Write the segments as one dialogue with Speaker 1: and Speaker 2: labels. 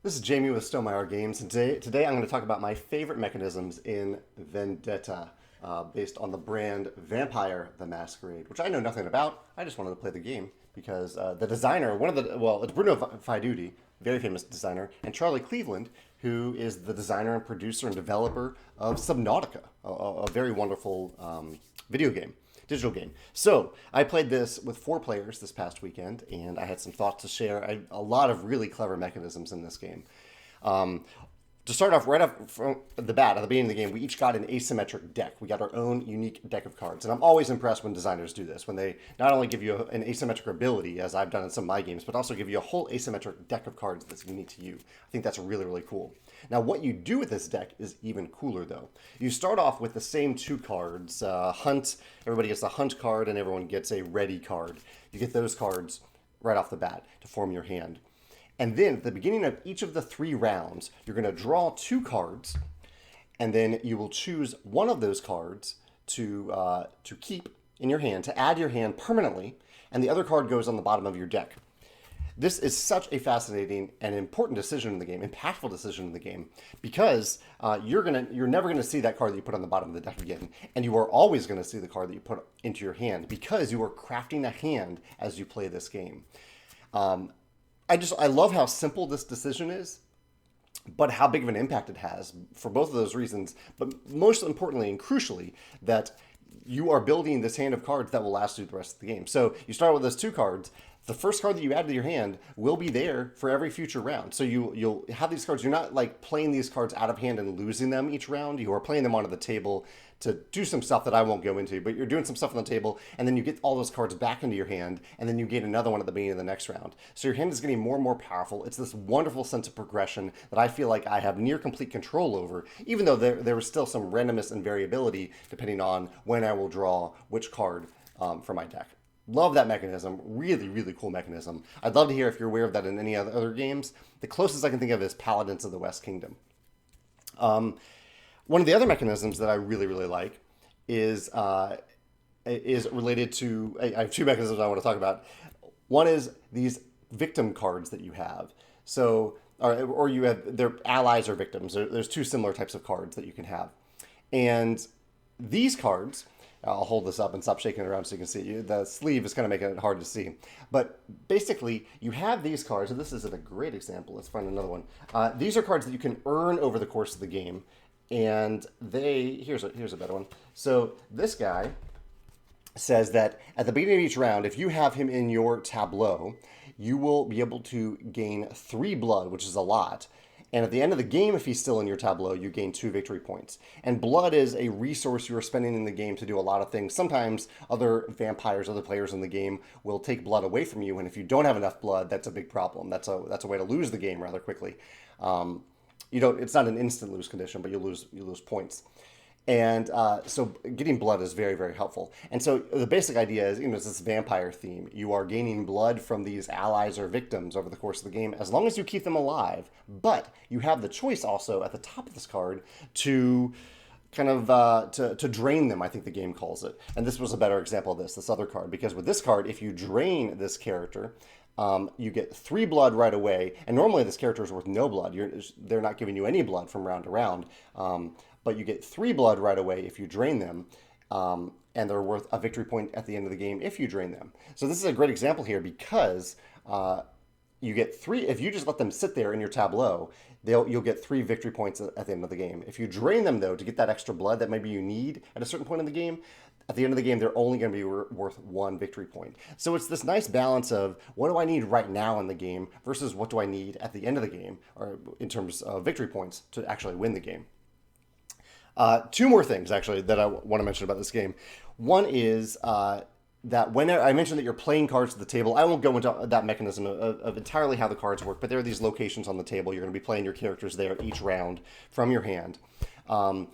Speaker 1: This is Jamey with Stonemaier Games, and today I'm going to talk about my favorite mechanisms in Vendetta, based on the brand Vampire the Masquerade, which I know nothing about. I just wanted to play the game because the designer, it's Bruno Faiduti, very famous designer, and Charlie Cleveland, who is the designer and producer and developer of Subnautica, a very wonderful video game, digital game. So I played this with 4 players this past weekend, and I had some thoughts to share. A lot of really clever mechanisms in this game. Um, to start off, right off from the bat, at the beginning of the game, we each got an asymmetric deck. We got our own unique deck of cards. And I'm always impressed when designers do this, when they not only give you an asymmetric ability, as I've done in some of my games, but also give you a whole asymmetric deck of cards that's unique to you. I think that's really, really cool. Now, what you do with this deck is even cooler, though. You start off with the same 2 cards. Hunt, everybody gets a Hunt card, and everyone gets a Ready card. You get those cards right off the bat to form your hand. And then at the beginning of each of the 3 rounds, you're going to draw 2 cards, and then you will choose one of those cards to keep in your hand, to add to your hand permanently, and the other card goes on the bottom of your deck. This is such a fascinating and important decision in the game, impactful decision in the game, because you're never gonna see that card that you put on the bottom of the deck again, and you are always gonna see the card that you put into your hand because you are crafting a hand as you play this game. I love how simple this decision is, but how big of an impact it has for both of those reasons. But most importantly and crucially, that you are building this hand of cards that will last you the rest of the game. So you start with those 2 cards. The first card that you add to your hand will be there for every future round. So you'll have these cards. You're not like playing these cards out of hand and losing them each round. You are playing them onto the table to do some stuff that I won't go into, but you're doing some stuff on the table, and then you get all those cards back into your hand, and then you gain another one at the beginning of the next round. So your hand is getting more and more powerful. It's this wonderful sense of progression that I feel like I have near complete control over, even though there is still some randomness and variability depending on when I will draw which card from my deck. Love that mechanism. Really, really cool mechanism. I'd love to hear if you're aware of that in any other games. The closest I can think of is Paladins of the West Kingdom. One of the other mechanisms that I really, really like is related to. I have 2 mechanisms I want to talk about. One is these victim cards that you have. So, or you have their allies or victims. There's 2 similar types of cards that you can have, and these cards. I'll hold this up and stop shaking it around so you can see. The sleeve is kind of making it hard to see. But basically, you have these cards, and this isn't a great example. Let's find another one. These are cards that you can earn over the course of the game. And here's a better one. So this guy says that at the beginning of each round, if you have him in your tableau, you will be able to gain 3 blood, which is a lot. And at the end of the game, if he's still in your tableau, you gain 2 victory points. And blood is a resource you are spending in the game to do a lot of things. Sometimes other vampires, other players in the game will take blood away from you, and if you don't have enough blood, that's a big problem. That's a way to lose the game rather quickly. It's not an instant lose condition, but you lose points. And so getting blood is very, very helpful. And so the basic idea is, it's this vampire theme. You are gaining blood from these allies or victims over the course of the game, as long as you keep them alive. But you have the choice also at the top of this card to kind of to drain them, I think the game calls it. And this was a better example of this other card. Because with this card, if you drain this character, you get 3 blood right away. And normally this character is worth no blood. They're not giving you any blood from round to round. But you get 3 blood right away if you drain them, and they're worth a victory point at the end of the game if you drain them. So this is a great example here because you get 3, if you just let them sit there in your tableau, you'll get 3 victory points at the end of the game. If you drain them, though, to get that extra blood that maybe you need at a certain point in the game, at the end of the game, they're only going to be worth 1 victory point. So it's this nice balance of what do I need right now in the game versus what do I need at the end of the game, or in terms of victory points to actually win the game. 2 more things, actually, that I want to mention about this game. One is that when I mentioned that you're playing cards at the table, I won't go into that mechanism of entirely how the cards work, but there are these locations on the table. You're going to be playing your characters there each round from your hand. And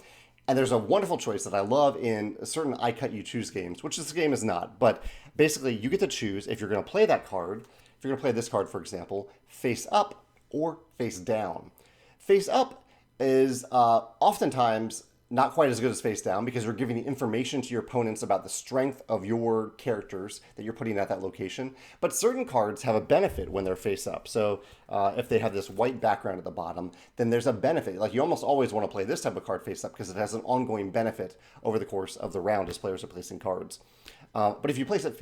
Speaker 1: there's a wonderful choice that I love in certain I Cut You Choose games, which this game is not. But basically, you get to choose if you're going to play that card, if you're going to play this card, for example, face up or face down. Face up is oftentimes not quite as good as face down because you're giving the information to your opponents about the strength of your characters that you're putting at that location. But certain cards have a benefit when they're face up. So if they have this white background at the bottom, then there's a benefit. Like you almost always want to play this type of card face up because it has an ongoing benefit over the course of the round as players are placing cards. But if you place it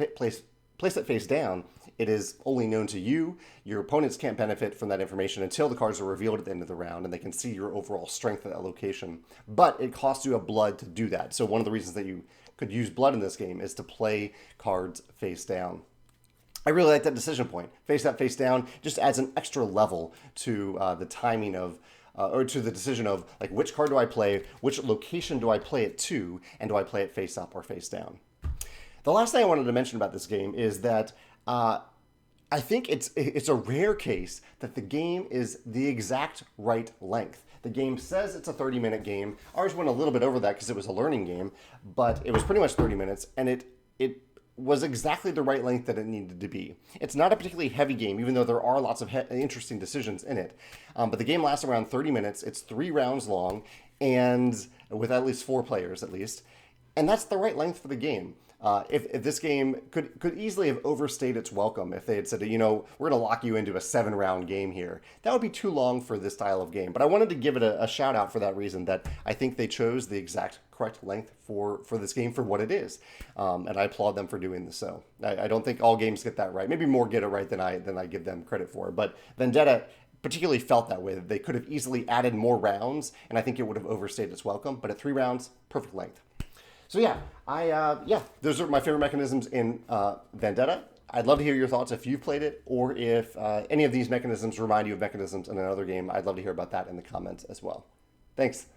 Speaker 1: face down, it is only known to you. Your opponents can't benefit from that information until the cards are revealed at the end of the round and they can see your overall strength at that location. But it costs you a blood to do that. So one of the reasons that you could use blood in this game is to play cards face down. I really like that decision point. Face up, face down just adds an extra level to the timing of or to the decision of like which card do I play, which location do I play it to, and do I play it face up or face down. The last thing I wanted to mention about this game is that I think it's a rare case that the game is the exact right length. The game says it's a 30-minute game. Ours went a little bit over that because it was a learning game, but it was pretty much 30 minutes, and it was exactly the right length that it needed to be. It's not a particularly heavy game, even though there are lots of interesting decisions in it. But the game lasts around 30 minutes. It's 3 rounds long, and with at least 4 players at least. And that's the right length for the game. If this game could easily have overstayed its welcome if they had said, you know, we're going to lock you into a 7-round game here. That would be too long for this style of game. But I wanted to give it a shout out for that reason, that I think they chose the exact correct length for this game for what it is. And I applaud them for doing this so. I don't think all games get that right. Maybe more get it right than I give them credit for. But Vendetta particularly felt that way. They could have easily added more rounds, and I think it would have overstayed its welcome. But at 3 rounds, perfect length. So yeah, those are my favorite mechanisms in Vendetta. I'd love to hear your thoughts if you've played it, or if any of these mechanisms remind you of mechanisms in another game. I'd love to hear about that in the comments as well. Thanks.